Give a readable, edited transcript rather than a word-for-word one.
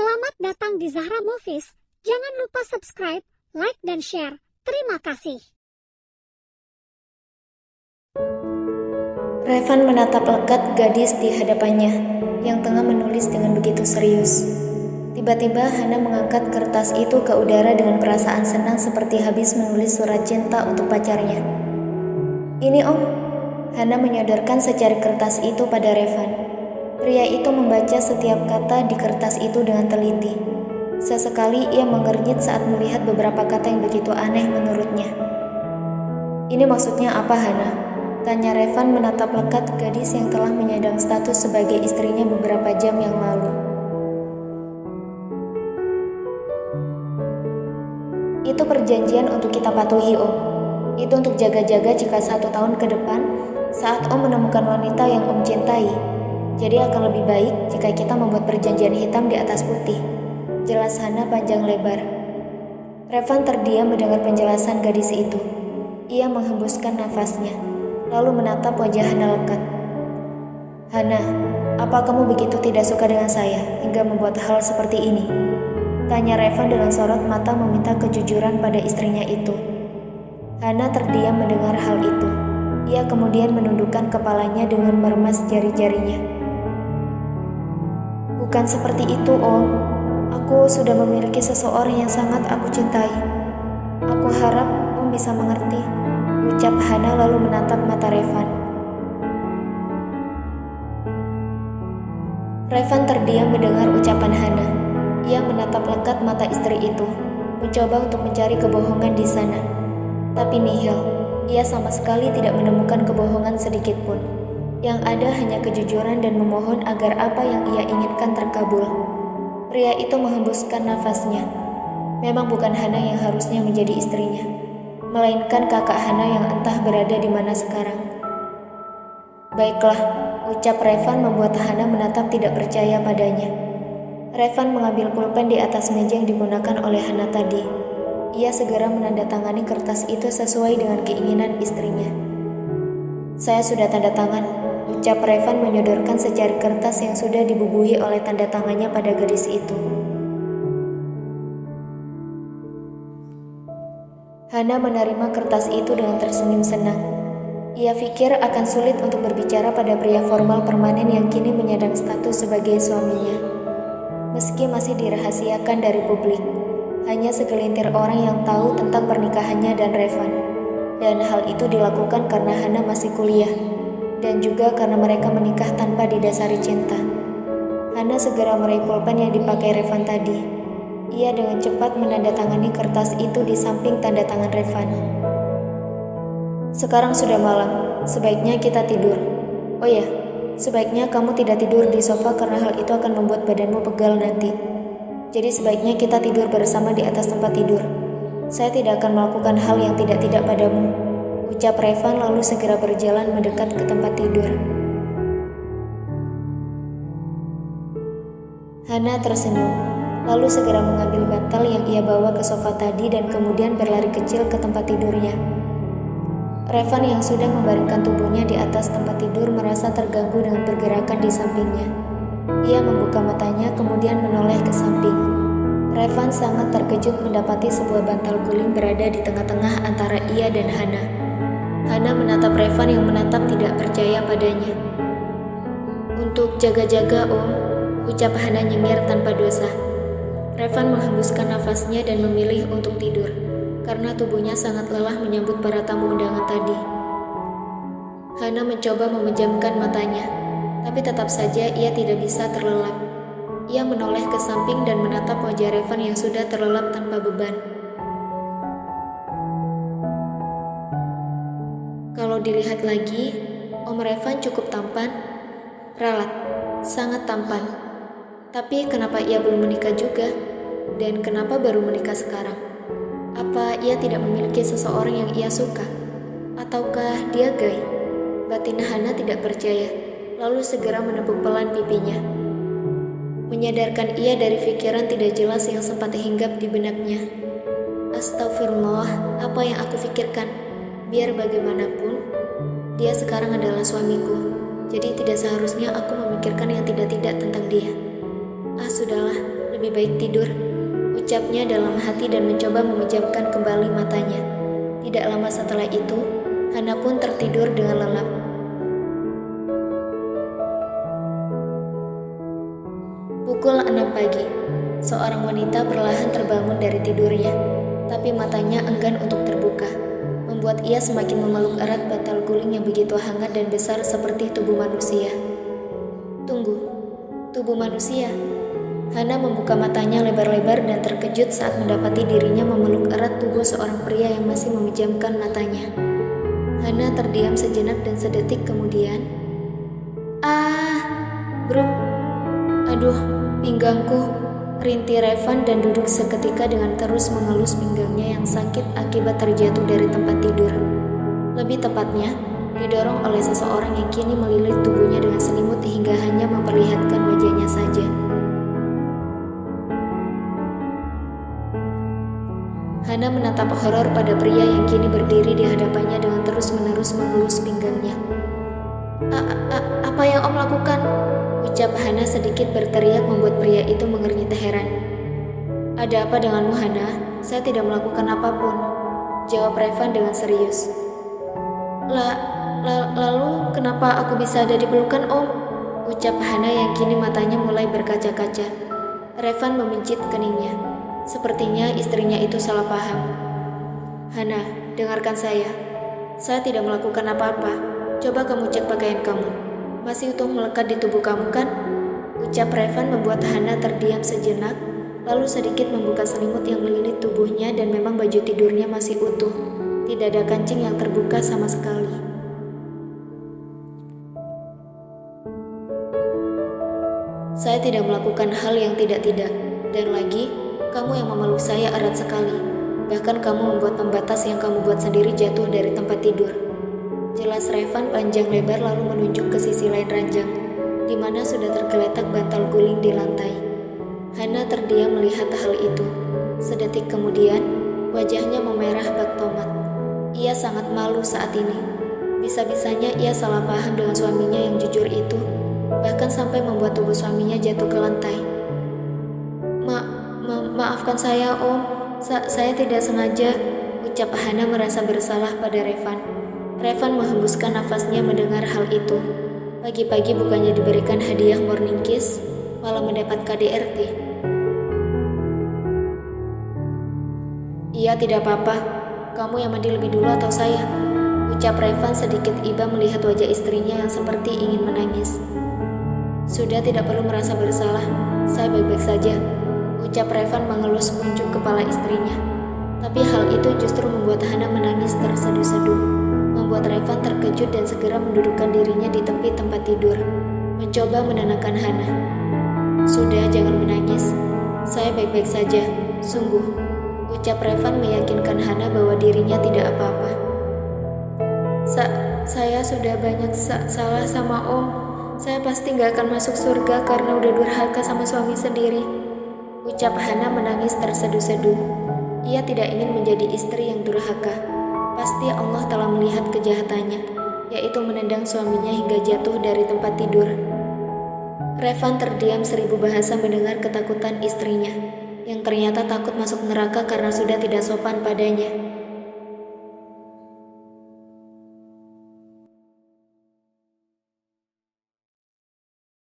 Selamat datang di Zahra Movies. Jangan lupa subscribe, like, dan share. Terima kasih. Revan menatap lekat gadis di hadapannya yang tengah menulis dengan begitu serius. Tiba-tiba Hana mengangkat kertas itu ke udara dengan perasaan senang seperti habis menulis surat cinta untuk pacarnya. "Ini Om." Hana menyodorkan secari kertas itu pada Revan. Pria itu membaca setiap kata di kertas itu dengan teliti. Sesekali ia mengernyit saat melihat beberapa kata yang begitu aneh menurutnya. "Ini maksudnya apa, Hana?" tanya Revan menatap lekat gadis yang telah menyandang status sebagai istrinya beberapa jam yang lalu. "Itu perjanjian untuk kita patuhi, Om. Itu untuk jaga-jaga jika 1 tahun ke depan saat Om menemukan wanita yang Om cintai. Jadi akan lebih baik jika kita membuat perjanjian hitam di atas putih," jelas Hana panjang lebar. Revan terdiam mendengar penjelasan gadis itu. Ia menghembuskan nafasnya, lalu menatap wajah Hana lekat. "Hana, apa kamu begitu tidak suka dengan saya hingga membuat hal seperti ini?" tanya Revan dengan sorot mata meminta kejujuran pada istrinya itu. Hana terdiam mendengar hal itu. Ia kemudian menundukkan kepalanya dengan meremas jari-jarinya. "Bukan seperti itu, Om. Aku sudah memiliki seseorang yang sangat aku cintai. Aku harap Om bisa mengerti," ucap Hana lalu menatap mata Revan. Revan terdiam mendengar ucapan Hana. Ia menatap lekat mata istri itu, mencoba untuk mencari kebohongan di sana. Tapi nihil, ia sama sekali tidak menemukan kebohongan sedikit pun. Yang ada hanya kejujuran dan memohon agar apa yang ia inginkan terkabul. Pria itu menghembuskan nafasnya. Memang bukan Hana yang harusnya menjadi istrinya, melainkan kakak Hana yang entah berada di mana sekarang. "Baiklah," ucap Revan membuat Hana menatap tidak percaya padanya. Revan mengambil pulpen di atas meja yang digunakan oleh Hana tadi. Ia segera menandatangani kertas itu sesuai dengan keinginan istrinya. "Saya sudah tanda tangan," ucap Revan menyodorkan secari kertas yang sudah dibubuhi oleh tanda tangannya pada gadis itu. Hana menerima kertas itu dengan tersenyum senang. Ia pikir akan sulit untuk berbicara pada pria formal permanen yang kini menyandang status sebagai suaminya. Meski masih dirahasiakan dari publik, hanya segelintir orang yang tahu tentang pernikahannya dan Revan. Dan hal itu dilakukan karena Hana masih kuliah, dan juga karena mereka menikah tanpa didasari cinta. Hana segera meraih pulpen yang dipakai Revan tadi. Ia dengan cepat menandatangani kertas itu di samping tanda tangan Revan. "Sekarang sudah malam, sebaiknya kita tidur. Oh ya, sebaiknya kamu tidak tidur di sofa karena hal itu akan membuat badanmu pegal nanti. Jadi sebaiknya kita tidur bersama di atas tempat tidur. Saya tidak akan melakukan hal yang tidak-tidak padamu," ucap Revan lalu segera berjalan mendekat ke tempat tidur. Hana tersenyum, lalu segera mengambil bantal yang ia bawa ke sofa tadi dan kemudian berlari kecil ke tempat tidurnya. Revan yang sudah membaringkan tubuhnya di atas tempat tidur merasa terganggu dengan pergerakan di sampingnya. Ia membuka matanya kemudian menoleh ke samping. Revan sangat terkejut mendapati sebuah bantal guling berada di tengah-tengah antara ia dan Hana. Hana menatap Revan yang menatap tidak percaya padanya. "Untuk jaga-jaga, Om," ucap Hana nyengir tanpa dosa. Revan menghembuskan nafasnya dan memilih untuk tidur, karena tubuhnya sangat lelah menyambut para tamu undangan tadi. Hana mencoba memejamkan matanya, tapi tetap saja ia tidak bisa terlelap. Ia menoleh ke samping dan menatap wajah Revan yang sudah terlelap tanpa beban. Kalau dilihat lagi, Om Revan cukup tampan, ralat, sangat tampan. Tapi kenapa ia belum menikah juga? Dan kenapa baru menikah sekarang? Apa ia tidak memiliki seseorang yang ia suka? Ataukah dia gay? Batin Hana tidak percaya, lalu segera menepuk pelan pipinya, menyadarkan ia dari pikiran tidak jelas yang sempat hinggap di benaknya. "Astagfirullah, apa yang aku pikirkan? Biar bagaimanapun, dia sekarang adalah suamiku. Jadi tidak seharusnya aku memikirkan yang tidak-tidak tentang dia. Sudahlah, Lebih baik tidur, ucapnya dalam hati dan mencoba memejamkan kembali matanya. Tidak lama setelah itu, Hana pun tertidur dengan lelap. Pukul 6 pagi, seorang wanita perlahan terbangun dari tidurnya, tapi matanya enggan untuk terbuka, membuat ia semakin memeluk erat bantal guling yang begitu hangat dan besar seperti tubuh manusia. Tunggu, tubuh manusia. Hana membuka matanya lebar-lebar dan terkejut saat mendapati dirinya memeluk erat tubuh seorang pria yang masih memejamkan matanya. Hana terdiam sejenak dan sedetik kemudian, Bruk, aduh, pinggangku, rintih Revan dan duduk seketika dengan terus mengelus pinggangnya yang sakit akibat terjatuh dari tempat tidur. Lebih tepatnya, didorong oleh seseorang yang kini melilit tubuhnya dengan selimut hingga hanya memperlihatkan wajahnya saja. Hana menatap horor pada pria yang kini berdiri di hadapannya dengan terus-menerus mengelus pinggangnya. Apa yang Om lakukan? Ucap Hana sedikit berteriak membuat pria itu mengernyit heran. Ada apa denganmu, Hana? Saya tidak melakukan apapun, jawab Revan dengan serius. Lalu kenapa aku bisa ada di pelukan Om? Ucap Hana yang kini matanya mulai berkaca-kaca. Revan memijit keningnya. Sepertinya istrinya itu salah paham. Hana, dengarkan saya. Saya tidak melakukan apa-apa. Coba kamu cek pakaian kamu. Masih utuh melekat di tubuh kamu kan? Ucap Revan membuat Hana terdiam sejenak, lalu sedikit membuka selimut yang melilit tubuhnya dan memang baju tidurnya masih utuh. Tidak ada kancing yang terbuka sama sekali. Saya tidak melakukan hal yang tidak-tidak. Dan lagi, kamu yang memeluk saya erat sekali. Bahkan kamu membuat pembatas yang kamu buat sendiri jatuh dari tempat tidur. Jelas Revan panjang lebar lalu menunjuk ke sisi lain ranjang, di mana sudah tergeletak bantal guling di lantai. Hana terdiam melihat hal itu. Sedetik kemudian, wajahnya memerah bak tomat. Ia sangat malu saat ini. Bisa-bisanya ia salah paham dengan suaminya yang jujur itu, bahkan sampai membuat tubuh suaminya jatuh ke lantai. Maafkan saya, Om. Saya tidak sengaja, ucap Hana merasa bersalah pada Revan. Revan menghembuskan nafasnya mendengar hal itu. Pagi-pagi bukannya diberikan hadiah morning kiss, malah mendapat KDRT. Iya, tidak apa-apa. Kamu yang mandi lebih dulu atau saya? Ucap Revan sedikit iba melihat wajah istrinya yang seperti ingin menangis. Sudah, tidak perlu merasa bersalah. Saya baik-baik saja, ucap Revan mengelus kuncup kepala istrinya. Tapi hal itu justru membuat Hana menangis terseduh-seduh, membuat Revan terkejut dan segera mendudukkan dirinya di tepi tempat tidur, mencoba menenangkan Hana. Sudah, jangan menangis. Saya baik-baik saja, sungguh, ucap Revan meyakinkan Hana bahwa dirinya tidak apa-apa. Saya sudah banyak salah sama Om. Saya pasti gak akan masuk surga karena udah durhaka sama suami sendiri, ucap Hana menangis terseduh-seduh. Ia tidak ingin menjadi istri yang durhaka. Pasti Allah telah melihat kejahatannya, yaitu menendang suaminya hingga jatuh dari tempat tidur. Revan terdiam 1000 bahasa mendengar ketakutan istrinya, yang ternyata takut masuk neraka karena sudah tidak sopan padanya.